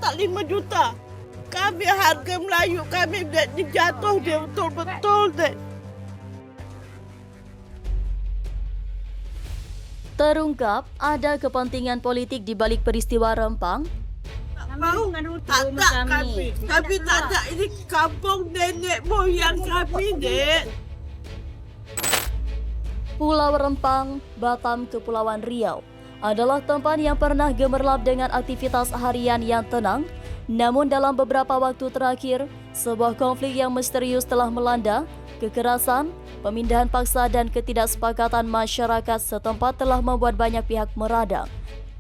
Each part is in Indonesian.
Tak 5 juta. Kami harga Melayu kami jatuh dia betul-betul deh. Terungkap ada kepentingan politik di balik peristiwa Rempang. Mau tak ada kami. Kami tak ada, ini kampung nenek moyang kami, Dek. Pulau Rempang, Batam, Kepulauan Riau adalah tempat yang pernah gemerlap dengan aktivitas harian yang tenang. Namun dalam beberapa waktu terakhir, sebuah konflik yang misterius telah melanda. Kekerasan, pemindahan paksa dan ketidaksepakatan masyarakat setempat telah membuat banyak pihak meradang.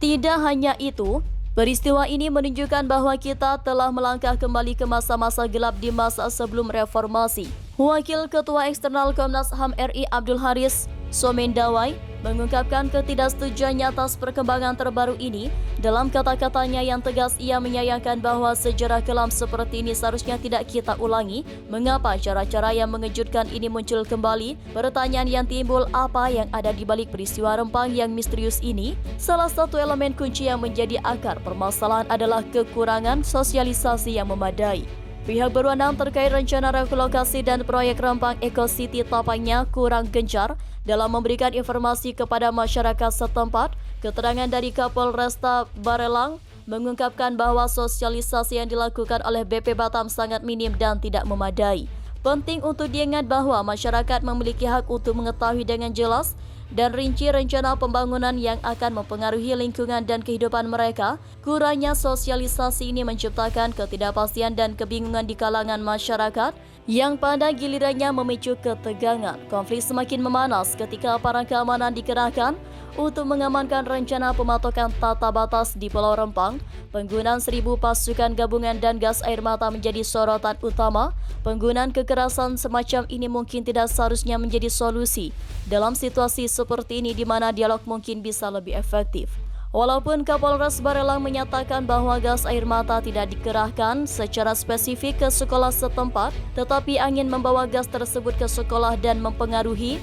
Tidak hanya itu, peristiwa ini menunjukkan bahwa kita telah melangkah kembali ke masa-masa gelap di masa sebelum reformasi. Wakil Ketua Eksternal Komnas HAM RI Abdul Haris Somendawai mengungkapkan ketidaksetujuannya atas perkembangan terbaru ini. Dalam kata-katanya yang tegas, ia menyayangkan bahwa sejarah kelam seperti ini seharusnya tidak kita ulangi. Mengapa cara-cara yang mengejutkan ini muncul kembali? Pertanyaan yang timbul, apa yang ada di balik peristiwa Rempang yang misterius ini? Salah satu elemen kunci yang menjadi akar permasalahan adalah kekurangan sosialisasi yang memadai. Pihak berwenang terkait rencana relokasi dan proyek Rempang Eco City tampaknya kurang gencar dalam memberikan informasi kepada masyarakat setempat. Keterangan dari Kapolresta Barelang mengungkapkan bahwa sosialisasi yang dilakukan oleh BP Batam sangat minim dan tidak memadai. Penting untuk diingat bahwa masyarakat memiliki hak untuk mengetahui dengan jelas dan rinci rencana pembangunan yang akan mempengaruhi lingkungan dan kehidupan mereka. Kurangnya sosialisasi ini menciptakan ketidakpastian dan kebingungan di kalangan masyarakat yang pada gilirannya memicu ketegangan. Konflik semakin memanas ketika aparat keamanan dikerahkan untuk mengamankan rencana pematokan tata batas di Pulau Rempang. Penggunaan 1.000 pasukan gabungan dan gas air mata menjadi sorotan utama. Penggunaan kekerasan semacam ini mungkin tidak seharusnya menjadi solusi dalam situasi seperti ini di mana dialog mungkin bisa lebih efektif. Walaupun Kapolres Barelang menyatakan bahwa gas air mata tidak dikerahkan secara spesifik ke sekolah setempat, tetapi angin membawa gas tersebut ke sekolah dan mempengaruhi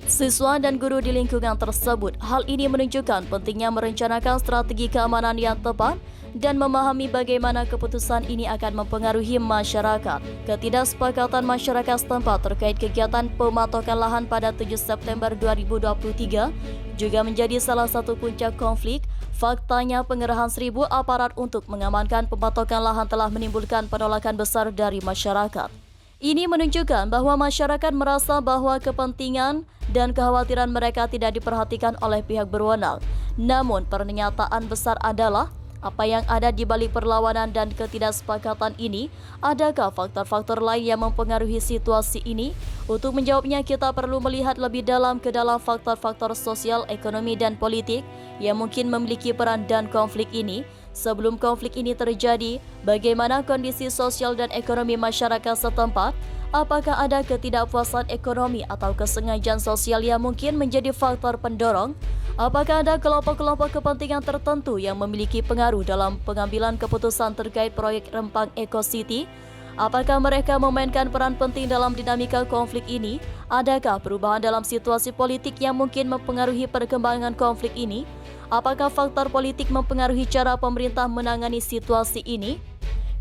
siswa dan guru di lingkungan tersebut. Hal ini menunjukkan pentingnya merencanakan strategi keamanan yang tepat dan memahami bagaimana keputusan ini akan mempengaruhi masyarakat. Ketidaksepakatan masyarakat setempat terkait kegiatan pematokan lahan pada 7 September 2023 juga menjadi salah satu puncak konflik. Faktanya pengerahan 1.000 aparat untuk mengamankan pematokan lahan telah menimbulkan penolakan besar dari masyarakat. Ini menunjukkan bahwa masyarakat merasa bahwa kepentingan dan kekhawatiran mereka tidak diperhatikan oleh pihak berwenang. Namun pernyataan besar adalah apa yang ada di balik perlawanan dan ketidaksepakatan ini. Adakah faktor-faktor lain yang mempengaruhi situasi ini? Untuk menjawabnya, kita perlu melihat lebih dalam ke dalam faktor-faktor sosial, ekonomi, dan politik yang mungkin memiliki peran dan konflik ini. Sebelum konflik ini terjadi, bagaimana kondisi sosial dan ekonomi masyarakat setempat? Apakah ada ketidakpuasan ekonomi atau kesengajaan sosial yang mungkin menjadi faktor pendorong? Apakah ada kelompok-kelompok kepentingan tertentu yang memiliki pengaruh dalam pengambilan keputusan terkait proyek Rempang Eco City? Apakah mereka memainkan peran penting dalam dinamika konflik ini? Adakah perubahan dalam situasi politik yang mungkin mempengaruhi perkembangan konflik ini? Apakah faktor politik mempengaruhi cara pemerintah menangani situasi ini?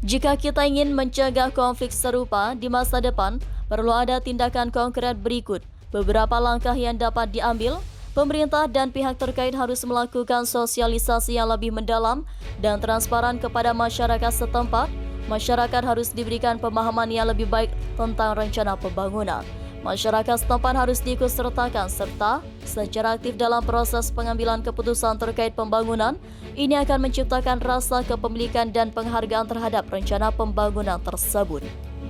Jika kita ingin mencegah konflik serupa di masa depan, perlu ada tindakan konkret berikut. Beberapa langkah yang dapat diambil. Pemerintah dan pihak terkait harus melakukan sosialisasi yang lebih mendalam dan transparan kepada masyarakat setempat. Masyarakat harus diberikan pemahaman yang lebih baik tentang rencana pembangunan. Masyarakat setempat harus diikutsertakan serta secara aktif dalam proses pengambilan keputusan terkait pembangunan. Ini akan menciptakan rasa kepemilikan dan penghargaan terhadap rencana pembangunan tersebut.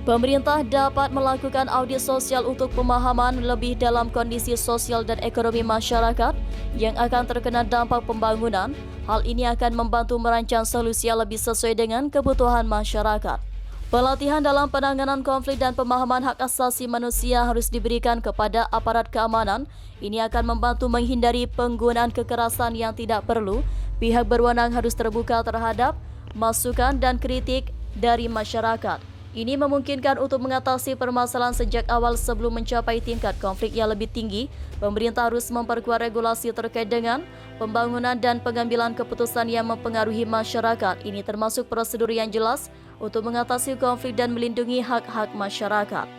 Pemerintah dapat melakukan audit sosial untuk pemahaman lebih dalam kondisi sosial dan ekonomi masyarakat yang akan terkena dampak pembangunan. Hal ini akan membantu merancang solusi yang lebih sesuai dengan kebutuhan masyarakat. Pelatihan dalam penanganan konflik dan pemahaman hak asasi manusia harus diberikan kepada aparat keamanan. Ini akan membantu menghindari penggunaan kekerasan yang tidak perlu. Pihak berwenang harus terbuka terhadap masukan dan kritik dari masyarakat. Ini memungkinkan untuk mengatasi permasalahan sejak awal sebelum mencapai tingkat konflik yang lebih tinggi. Pemerintah harus memperkuat regulasi terkait dengan pembangunan dan pengambilan keputusan yang mempengaruhi masyarakat. Ini termasuk prosedur yang jelas untuk mengatasi konflik dan melindungi hak-hak masyarakat.